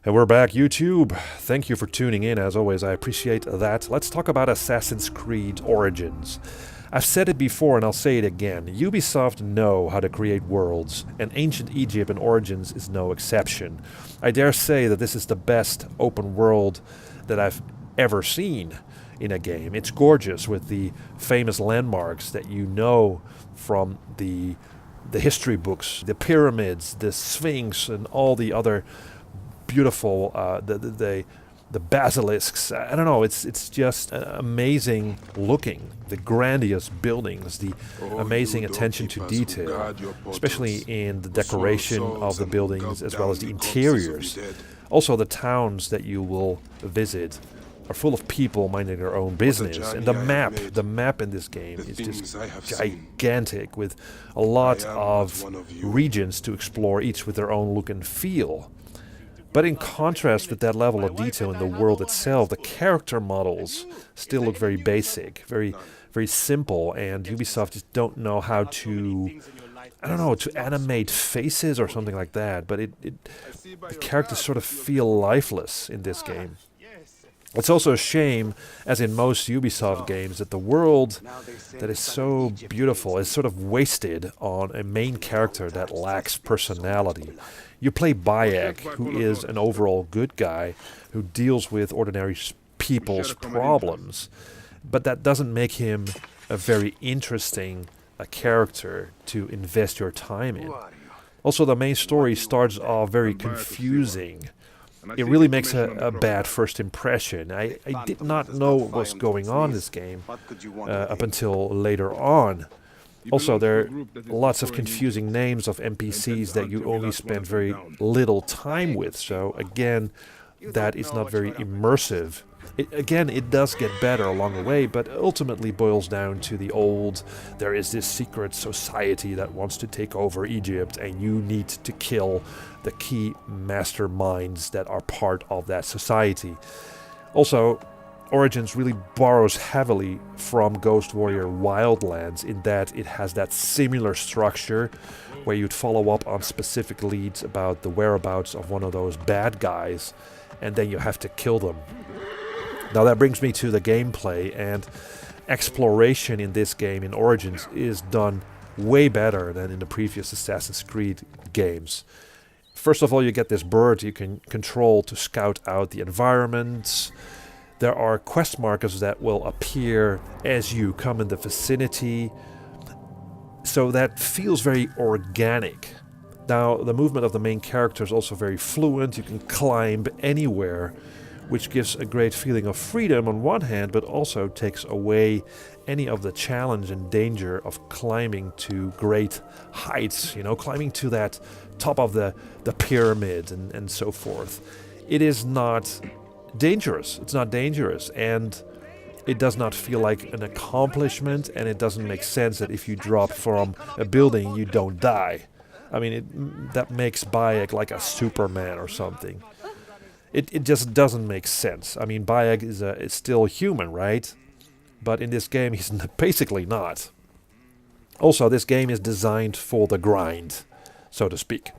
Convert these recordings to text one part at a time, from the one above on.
And we're back, YouTube. Thank you for tuning in. As always, I appreciate that. Let's talk about Assassin's Creed Origins. I've said it before and I'll say it again. Ubisoft know how to create worlds, and Ancient Egypt and Origins is no exception. I dare say that this is the best open world that I've ever seen in a game. It's gorgeous with the famous landmarks that you know from the history books, the pyramids, the Sphinx, and all the other beautiful the basilisks. I don't know. It's just amazing looking. The grandiose buildings, the amazing attention to detail, especially in the decoration of the buildings as well as the interiors. Also, the towns that you will visit are full of people minding their own business, and the map in this game is just gigantic, with a lot of regions to explore, each with their own look and feel. But in contrast with that level of detail in the world itself, the character models still look very basic, very simple, and Ubisoft just don't know how to, I don't know, to animate faces or something like that, but the characters sort of feel lifeless in this game. It's also a shame, as in most Ubisoft games, that the world that is so beautiful is sort of wasted on a main character that lacks personality. You play Bayek, who is an overall good guy who deals with ordinary people's problems, but that doesn't make him a very interesting character to invest your time in. Also, the main story starts off very confusing. It really makes a bad first impression. I did not know what was going on in this game up until later on. Also, there are lots of confusing names of NPCs that you only spend very little time with. So again, that is not very immersive. It does get better along the way, but ultimately boils down to the old, there is this secret society that wants to take over Egypt, and you need to kill the key masterminds that are part of that society. Also, Origins really borrows heavily from Ghost Warrior Wildlands in that it has that similar structure where you'd follow up on specific leads about the whereabouts of one of those bad guys, and then you have to kill them. Now that brings me to the gameplay, and exploration in this game in Origins is done way better than in the previous Assassin's Creed games. First of all, you get this bird you can control to scout out the environments. There are quest markers that will appear as you come in the vicinity, so that feels very organic. Now, the movement of the main character is also very fluent. You can climb anywhere, which gives a great feeling of freedom on one hand, but also takes away any of the challenge and danger of climbing to great heights, climbing to that top of the pyramid and so forth. It is not dangerous. It's not dangerous, and it does not feel like an accomplishment, and it doesn't make sense that if you drop from a building, you don't die. I mean, that makes Bayek like a Superman or something. It just doesn't make sense. I mean, Bayek is still human, right? But in this game, he's basically not. Also, this game is designed for the grind, so to speak.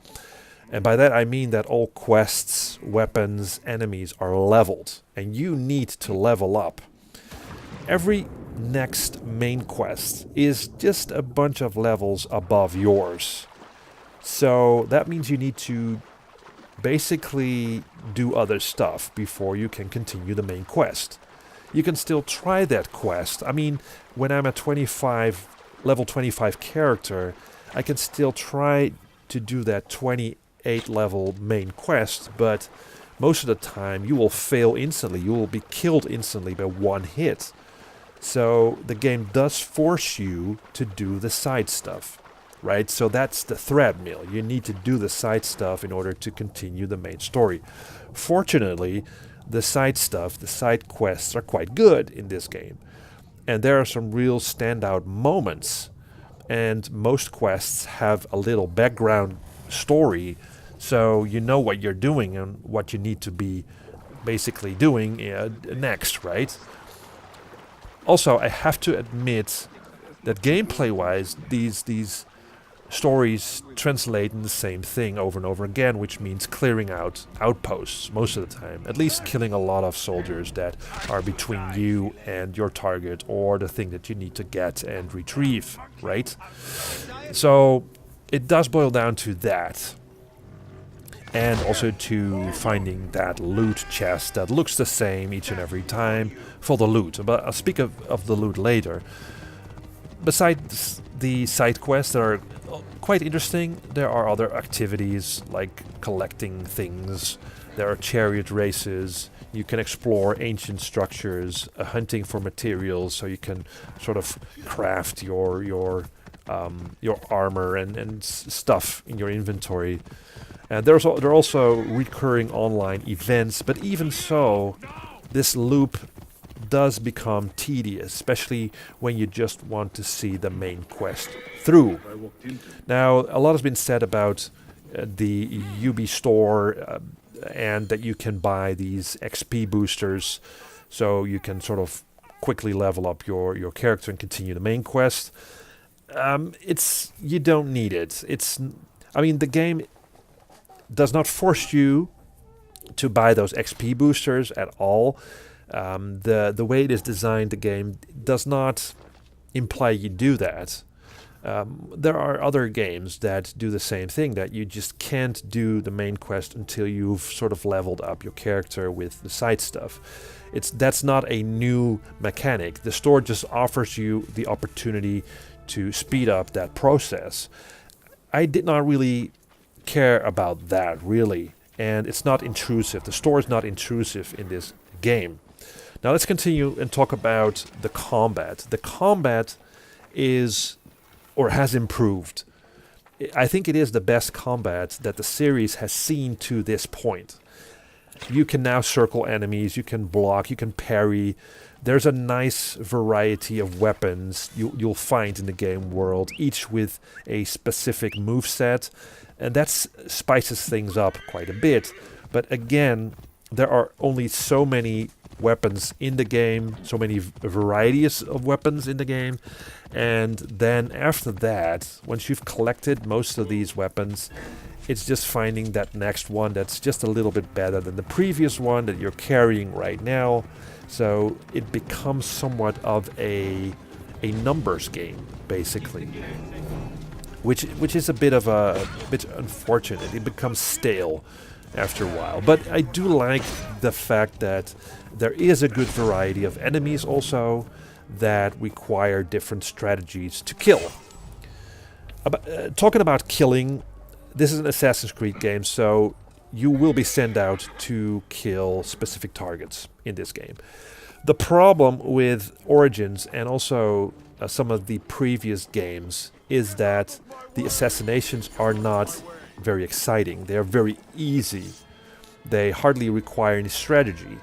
And by that I mean that all quests, weapons, enemies are leveled, and you need to level up. Every next main quest is just a bunch of levels above yours. So that means you need to basically do other stuff before you can continue the main quest. You can still try that quest. I mean, when I'm a level 25 character, I can still try to do that 28 level main quest, but most of the time you will fail instantly. You will be killed instantly by one hit. So the game does force you to do the side stuff, right? So that's the treadmill. You need to do the side stuff in order to continue the main story. Fortunately, the side stuff, the side quests are quite good in this game. And there are some real standout moments. And most quests have a little background story, so you know what you're doing and what you need to be basically doing next, right? Also, I have to admit that gameplay-wise, these stories translate in the same thing over and over again, which means clearing out outposts most of the time. At least killing a lot of soldiers that are between you and your target or the thing that you need to get and retrieve, right? So it does boil down to that. And also to finding that loot chest that looks the same each and every time for the loot. But I'll speak of the loot later. Besides the side quests that are quite interesting, there are other activities like collecting things. There are chariot races. You can explore ancient structures, hunting for materials, so you can sort of craft your armor and stuff in your inventory. And there are also recurring online events, but even so, this loop does become tedious, especially when you just want to see the main quest through. Now, a lot has been said about the Ubi store and that you can buy these XP boosters, so you can sort of quickly level up your character and continue the main quest. You don't need it. The game does not force you to buy those XP boosters at all. The way it is designed, the game does not imply you do that. There are other games that do the same thing, that you just can't do the main quest until you've sort of leveled up your character with the side stuff. That's not a new mechanic. The store just offers you the opportunity to speed up that process. I did not really care about that, really, and it's not intrusive. The store is not intrusive in this game. Now let's continue and talk about the combat. The combat is, or has improved. I think it is the best combat that the series has seen to this point. You can now circle enemies, you can block, you can parry. There's a nice variety of weapons you'll find in the game world, each with a specific moveset, and that spices things up quite a bit. But again, there are only so many weapons in the game, so many varieties of weapons in the game, and then after that, once you've collected most of these weapons, it's just finding that next one that's just a little bit better than the previous one that you're carrying right now. So it becomes somewhat of a numbers game, basically, which is a bit unfortunate. It becomes stale after a while. But I do like the fact that there is a good variety of enemies also that require different strategies to kill. Talking about killing, this is an Assassin's Creed game, so you will be sent out to kill specific targets in this game. The problem with Origins and also some of the previous games is that the assassinations are not very exciting. They are very easy. They hardly require any strategy.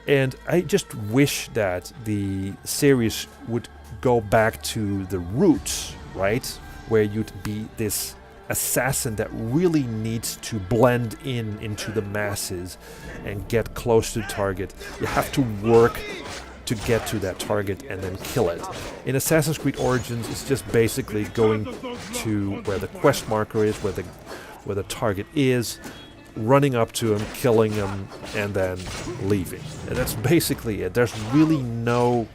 And I just wish that the series would go back to the roots, right? Where you'd be this assassin that really needs to blend into the masses and get close to the target. You have to work to get to that target and then kill it. In Assassin's Creed Origins, it's just basically going to where the quest marker is, where the target is, running up to him, killing him, and then leaving. And that's basically it. There's really no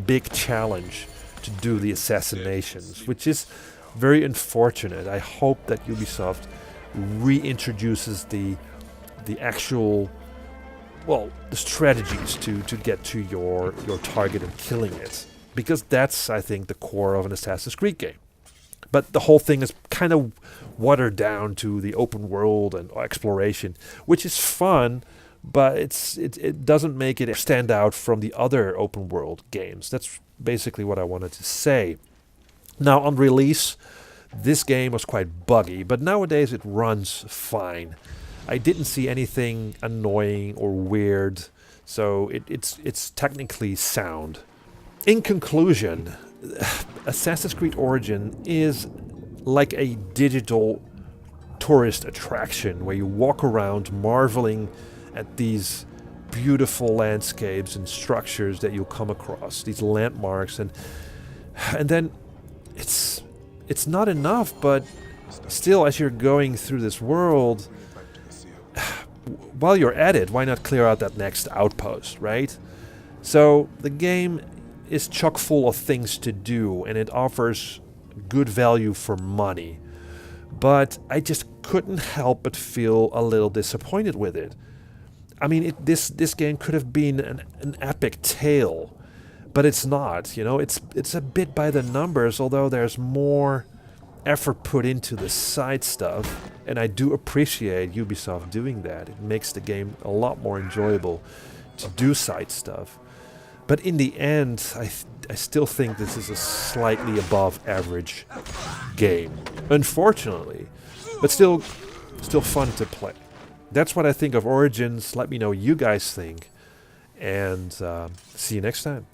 big challenge to do the assassinations, which is very unfortunate. I hope that Ubisoft reintroduces the actual, the strategies to get to your target and killing it. Because that's, I think, the core of an Assassin's Creed game. But the whole thing is kind of watered down to the open world and exploration, which is fun, but it doesn't make it stand out from the other open world games. That's basically what I wanted to say. Now, on release, this game was quite buggy, but nowadays it runs fine. I didn't see anything annoying or weird, so it's technically sound. In conclusion, Assassin's Creed Origin is like a digital tourist attraction where you walk around marveling at these beautiful landscapes and structures that you'll come across, these landmarks, and then it's it's not enough, but still, as you're going through this world, while you're at it, why not clear out that next outpost, right? So the game is chock full of things to do, and it offers good value for money. But I just couldn't help but feel a little disappointed with it. I mean, this game could have been an epic tale, but it's not. You know, it's a bit by the numbers, although there's more effort put into the side stuff, and I do appreciate Ubisoft doing that. It makes the game a lot more enjoyable to do side stuff. But in the end, I still think this is a slightly above average game, unfortunately, but still fun to play. That's what I think of Origins. Let me know what you guys think, and see you next time.